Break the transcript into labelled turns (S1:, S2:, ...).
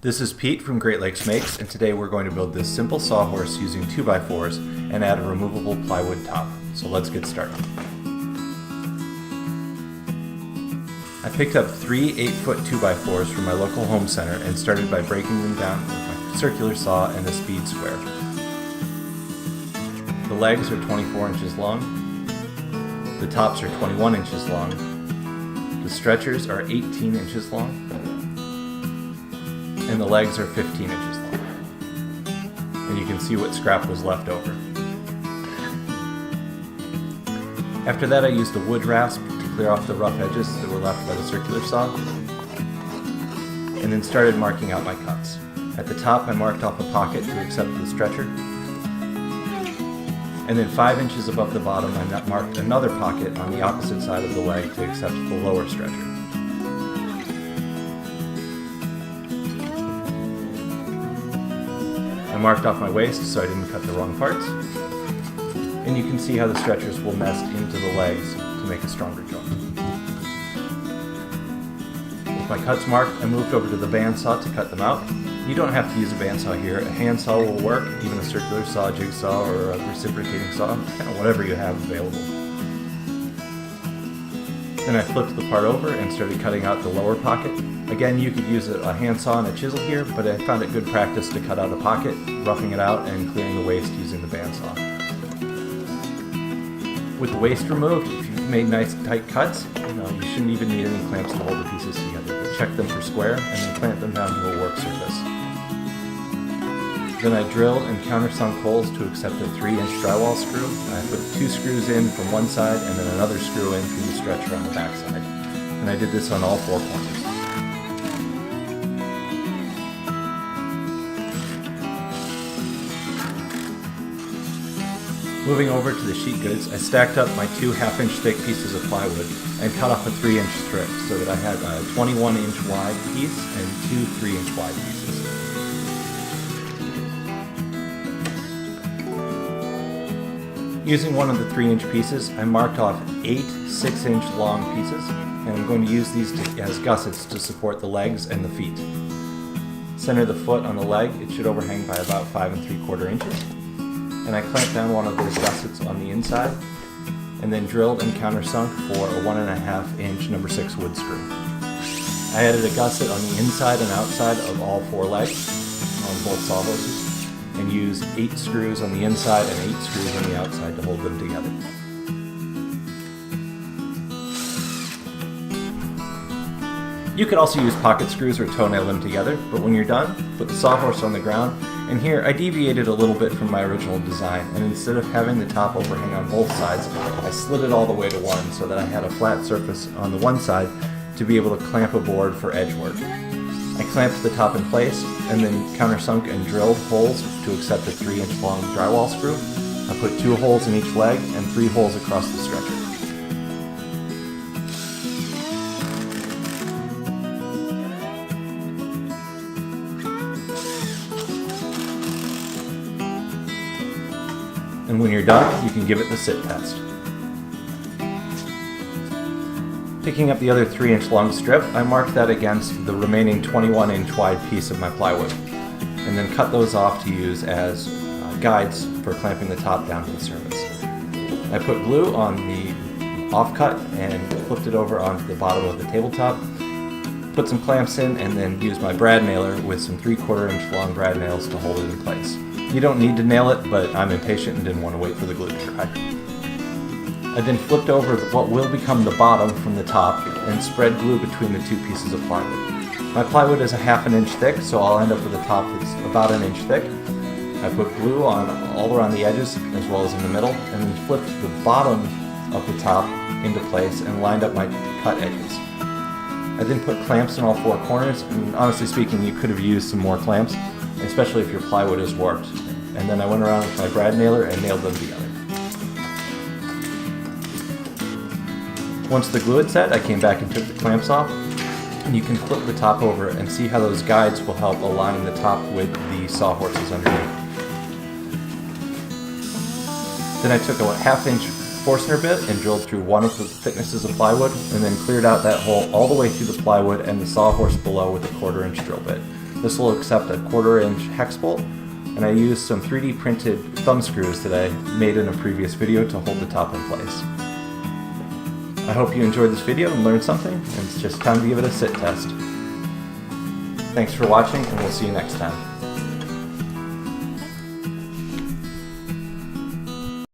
S1: This is Pete from Great Lakes Makes, and today we're going to build this simple sawhorse using 2x4s and add a removable plywood top. So let's get started. I picked up 3 8-foot 2x4s from my local home center and started by breaking them down with my circular saw and a speed square. The legs are 24 inches long, the tops are 21 inches long, the stretchers are 18 inches long, and the legs are 15 inches long. And you can see what scrap was left over. After that, I used a wood rasp to clear off the rough edges that were left by the circular saw, and then started marking out my cuts. At the top, I marked off a pocket to accept the stretcher, and then 5 inches above the bottom, I marked another pocket on the opposite side of the leg to accept the lower stretcher. I marked off my waist so I didn't cut the wrong parts, and you can see how the stretchers will nest into the legs to make a stronger joint. With my cuts marked, I moved over to the bandsaw to cut them out. You don't have to use a bandsaw here. A handsaw will work, even a circular saw, jigsaw, or a reciprocating saw, kind of whatever you have available. Then I flipped the part over and started cutting out the lower pocket. Again, you could use a handsaw and a chisel here, but I found it good practice to cut out a pocket, roughing it out, and clearing the waste using the bandsaw. With the waste removed, if you've made nice tight cuts, you shouldn't even need any clamps to hold the pieces together. But check them for square and then clamp them down to a work surface. Then I drilled and countersunk holes to accept a 3-inch drywall screw. I put 2 screws in from one side and then another screw in through the stretcher on the back side. And I did this on all 4 corners. Moving over to the sheet goods, I stacked up my 2 half-inch thick pieces of plywood and cut off a 3-inch strip so that I had a 21-inch wide piece and 2 3-inch wide pieces. Using one of the 3-inch pieces, I marked off 8 6-inch long pieces, and I'm going to use these as gussets to support the legs and the feet. Center the foot on the leg, it should overhang by about 5 3/4 inches. And I clamped down one of those gussets on the inside, and then drilled and countersunk for a 1.5-inch number 6 wood screw. I added a gusset on the inside and outside of all 4 legs on both sawhorses, and used 8 screws on the inside and 8 screws on the outside to hold them together. You could also use pocket screws or toenail them together, but when you're done, put the sawhorse on the ground. And here I deviated a little bit from my original design, and instead of having the top overhang on both sides, I slid it all the way to one so that I had a flat surface on the one side to be able to clamp a board for edge work. I clamped the top in place and then countersunk and drilled holes to accept a 3-inch long drywall screw. I put 2 holes in each leg and 3 holes across the stretcher. And when you're done, you can give it the sit test. Picking up the other 3-inch long strip, I marked that against the remaining 21-inch wide piece of my plywood, and then cut those off to use as guides for clamping the top down to the surface. I put glue on the offcut and flipped it over onto the bottom of the tabletop, put some clamps in, and then used my brad nailer with some 3/4-inch long brad nails to hold it in place. You don't need to nail it, but I'm impatient and didn't want to wait for the glue to dry. I then flipped over what will become the bottom from the top and spread glue between the 2 pieces of plywood. My plywood is a 1/2 inch thick, so I'll end up with a top that's about 1 inch thick. I put glue on all around the edges as well as in the middle, and then flipped the bottom of the top into place and lined up my cut edges. I then put clamps in all 4 corners, and honestly speaking, you could have used some more clamps, especially if your plywood is warped. And then I went around with my brad nailer and nailed them together. Once the glue had set, I came back and took the clamps off, and you can flip the top over and see how those guides will help align the top with the sawhorses underneath. Then I took a 1/2-inch Forstner bit and drilled through one of the thicknesses of plywood, and then cleared out that hole all the way through the plywood and the sawhorse below with a 1/4-inch drill bit. This will accept a 1/4 inch hex bolt, and I used some 3D printed thumb screws today, made in a previous video, to hold the top in place. I hope you enjoyed this video and learned something, and it's just time to give it a sit test. Thanks for watching, and we'll see you next time.